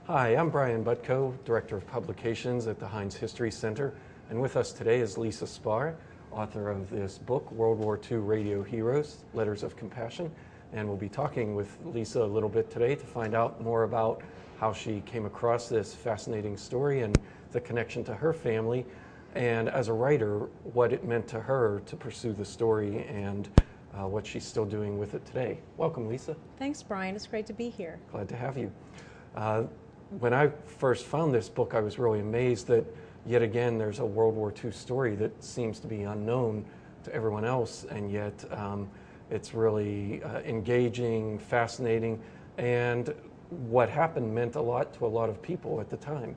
Hi, I'm Brian Butko, Director of Publications at the Heinz History Center, and with us today is Lisa Spahr, author of this book, World War II Radio Heroes, Letters of Compassion, and we'll be talking with Lisa a little bit today to find out more about how she came across this fascinating story and the connection to her family, and as a writer, what it meant to her to pursue the story and what she's still doing with it today. Welcome, Lisa. Thanks, Brian. It's great to be here. Glad to have you. When I first found this book, I was really amazed that yet again there's a World War II story that seems to be unknown to everyone else, and yet it's really engaging, fascinating, and what happened meant a lot to a lot of people at the time.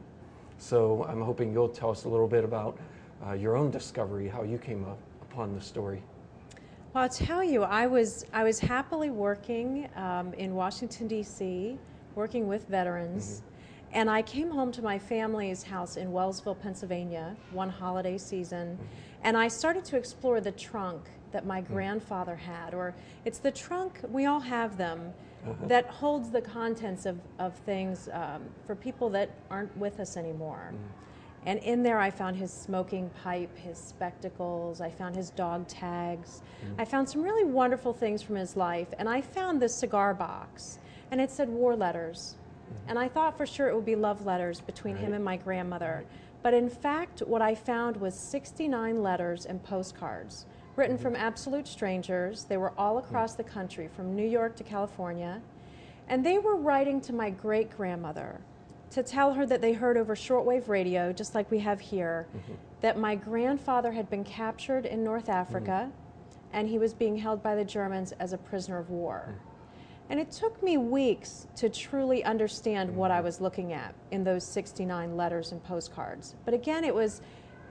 So I'm hoping you'll tell us a little bit about your own discovery, how you came upon the story. Well, I'll tell you, I was happily working in Washington, D.C., working with veterans, and I came home to my family's house in Wellsville, Pennsylvania, one holiday season, and I started to explore the trunk that my grandfather had, or it's the trunk, we all have them, that holds the contents of things for people that aren't with us anymore. And in there I found his smoking pipe, his spectacles, I found his dog tags. I found some really wonderful things from his life, and I found this cigar box, and it said war letters. And I thought for sure it would be love letters between him and my grandmother. But in fact, what I found was 69 letters and postcards written from absolute strangers. They were all across the country, from New York to California. And they were writing to my great-grandmother to tell her that they heard over shortwave radio, just like we have here, that my grandfather had been captured in North Africa and he was being held by the Germans as a prisoner of war. And it took me weeks to truly understand what I was looking at in those 69 letters and postcards. But again,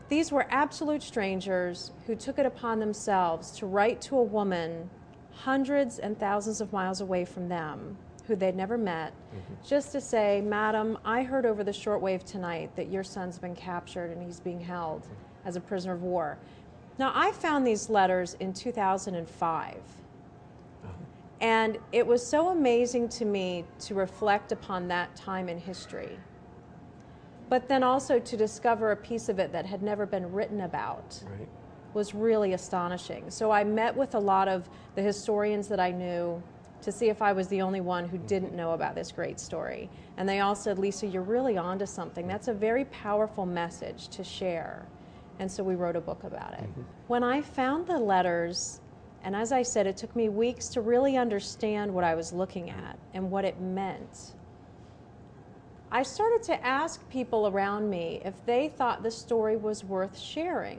these were absolute strangers who took it upon themselves to write to a woman hundreds and thousands of miles away from them, who they'd never met, just to say, "Madam, I heard over the shortwave tonight that your son's been captured and he's being held as a prisoner of war." Now, I found these letters in 2005. And it was so amazing to me to reflect upon that time in history, but then also to discover a piece of it that had never been written about was really astonishing. So I met with a lot of the historians that I knew to see if I was the only one who didn't know about this great story. And they all said, "Lisa, you're really onto something. That's a very powerful message to share." And so we wrote a book about it. When I found the letters, and as I said, it took me weeks to really understand what I was looking at and what it meant, I started to ask people around me if they thought the story was worth sharing.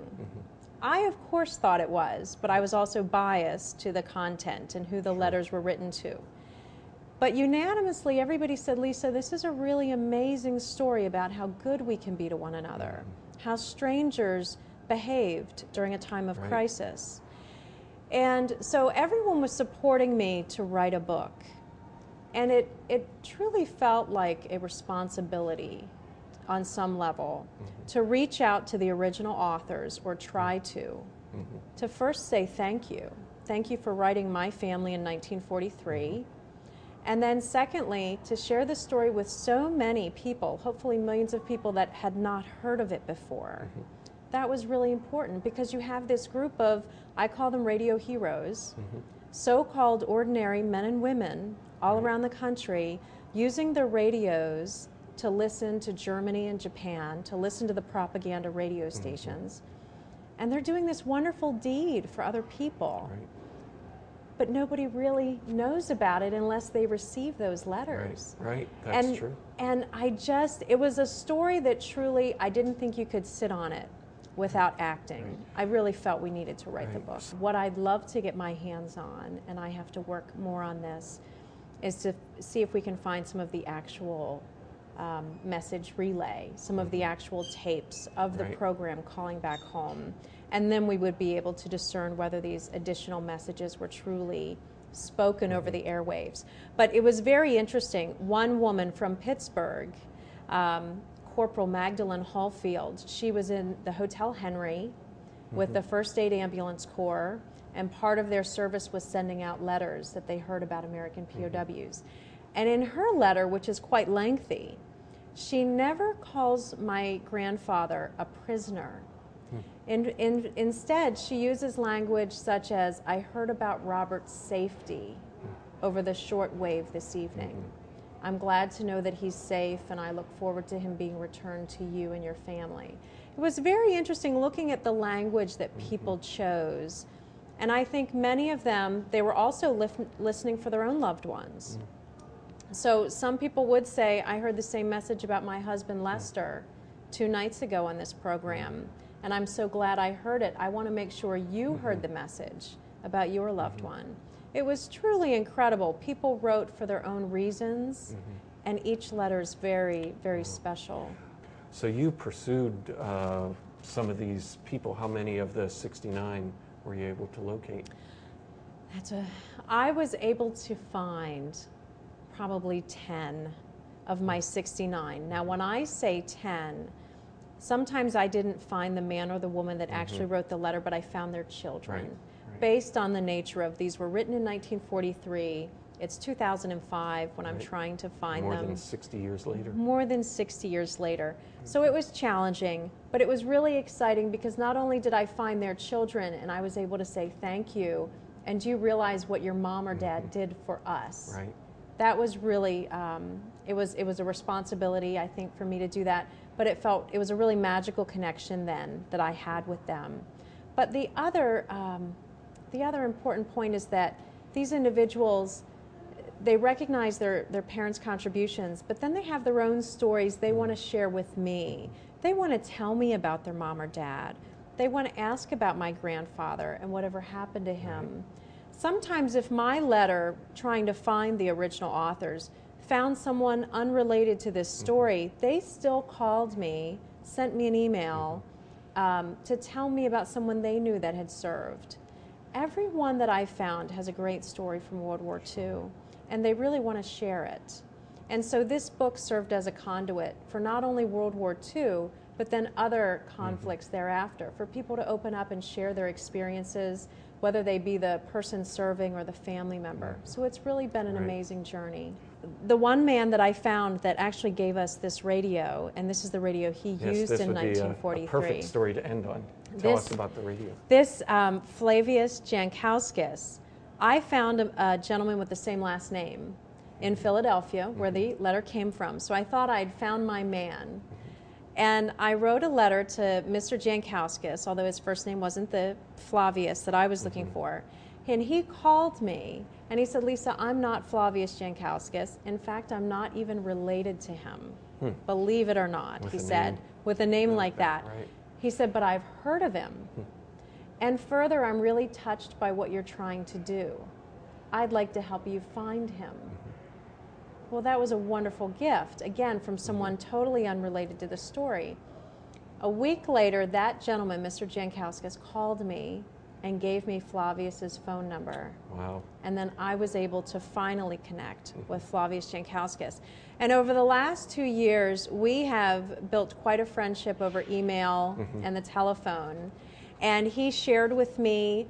I, of course, thought it was, but I was also biased to the content and who the letters were written to. But unanimously, everybody said, "Lisa, this is a really amazing story about how good we can be to one another, how strangers behaved during a time of crisis." And so everyone was supporting me to write a book. And it truly felt like a responsibility on some level to reach out to the original authors, or try to first say thank you. Thank you for writing my family in 1943. And then secondly, to share the story with so many people, hopefully millions of people that had not heard of it before. That was really important, because you have this group of, I call them radio heroes, so-called ordinary men and women all around the country, using their radios to listen to Germany and Japan, to listen to the propaganda radio stations. And they're doing this wonderful deed for other people. But nobody really knows about it unless they receive those letters. That's true. And it was a story that truly, I didn't think you could sit on it without acting. I really felt we needed to write the book. What I'd love to get my hands on, and I have to work more on this, is to see if we can find some of the actual message relay, some of the actual tapes of the program Calling Back Home. And then we would be able to discern whether these additional messages were truly spoken over the airwaves. But it was very interesting. One woman from Pittsburgh, Corporal Magdalene Hallfield, she was in the Hotel Henry with the First Aid Ambulance Corps, and part of their service was sending out letters that they heard about American POWs. And in her letter, which is quite lengthy, She never calls my grandfather a prisoner. Instead, she uses language such as, "I heard about Robert's safety over the short wave this evening. I'm glad to know that he's safe, and I look forward to him being returned to you and your family." It was very interesting looking at the language that people chose. And I think many of them, they were also listening for their own loved ones. So some people would say, "I heard the same message about my husband Lester 2 nights ago on this program, and I'm so glad I heard it. I want to make sure you heard the message about your loved one." It was truly incredible. People wrote for their own reasons, and each letter is very, very special. So you pursued some of these people. How many of the 69 were you able to locate? I was able to find probably 10 of my 69. Now, when I say 10, sometimes I didn't find the man or the woman that actually wrote the letter, but I found their children. Right. Based on the nature of these were written in 1943. It's 2005 when I'm trying to find them. More than 60 years later. More than 60 years later. So it was challenging, but it was really exciting because not only did I find their children and I was able to say thank you, and do you realize what your mom or dad did for us? Right. That was really, it was a responsibility, I think, for me to do that, but it was a really magical connection then that I had with them. But the other important point is that these individuals, they recognize their parents' contributions, but then they have their own stories they want to share with me. They want to tell me about their mom or dad. They want to ask about my grandfather and whatever happened to him. Sometimes if my letter, trying to find the original authors, found someone unrelated to this story, they still called me, sent me an email to tell me about someone they knew that had served. Everyone that I found has a great story from World War II, and they really want to share it. And so this book served as a conduit for not only World War II, but then other conflicts thereafter, for people to open up and share their experiences, whether they be the person serving or the family member. So it's really been an amazing journey. The one man that I found that actually gave us this radio, and this is the radio he used in 1943. A perfect story to end on. Tell us about the radio. This Flavius Jankowskis, I found a gentleman with the same last name in Philadelphia, where the letter came from. So I thought I'd found my man. And I wrote a letter to Mr. Jankowskis, although his first name wasn't the Flavius that I was looking for. And he called me and he said, "Lisa, I'm not Flavius Jankowskis. In fact, I'm not even related to him. Believe it or not," he said, with a name like that. Right. He said, "But I've heard of him. And further, I'm really touched by what you're trying to do. I'd like to help you find him." Well, that was a wonderful gift, again, from someone totally unrelated to the story. A week later, that gentleman, Mr. Jankowskis, called me and gave me Flavius's phone number. Wow. And then I was able to finally connect with Flavius Jankowskis. And over the last 2 years, we have built quite a friendship over email and the telephone. And he shared with me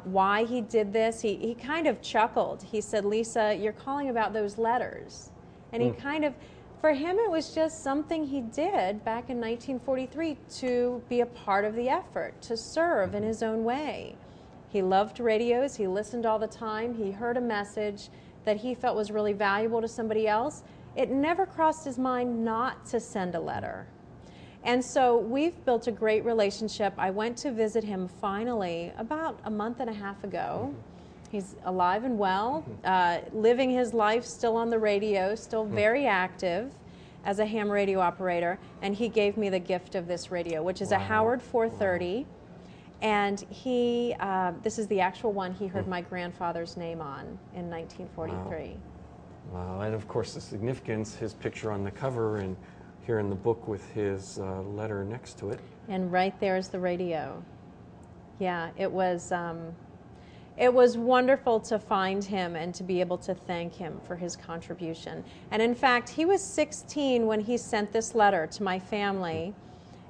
why he did this. He kind of chuckled. He said, "Lisa, you're calling about those letters." And he kind of, for him, it was just something he did back in 1943 to be a part of the effort, to serve in his own way. He loved radios. He listened all the time. He heard a message that he felt was really valuable to somebody else. It never crossed his mind not to send a letter. And so we've built a great relationship. I went to visit him finally about a month and a half ago. He's alive and well, living his life still on the radio, still very active as a ham radio operator. And he gave me the gift of this radio, which is a Howard 430. And this is the actual one he heard my grandfather's name on in 1943. Wow, and of course the significance, his picture on the cover and here in the book with his letter next to it. And right there is the radio. Yeah, it was wonderful to find him and to be able to thank him for his contribution. And in fact, he was 16 when he sent this letter to my family.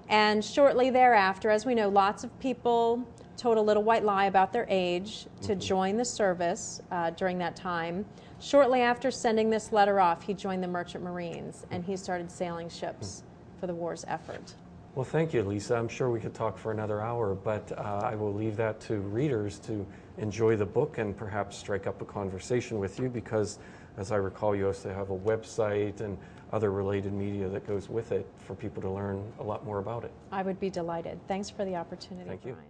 And shortly thereafter, as we know, lots of people told a little white lie about their age to join the service during that time. Shortly after sending this letter off, he joined the Merchant Marines, and he started sailing ships for the war's effort. Well, thank you, Lisa. I'm sure we could talk for another hour, but I will leave that to readers to enjoy the book and perhaps strike up a conversation with you, because, as I recall, you also have a website and other related media that goes with it for people to learn a lot more about it. I would be delighted. Thanks for the opportunity, Thank you. Brian.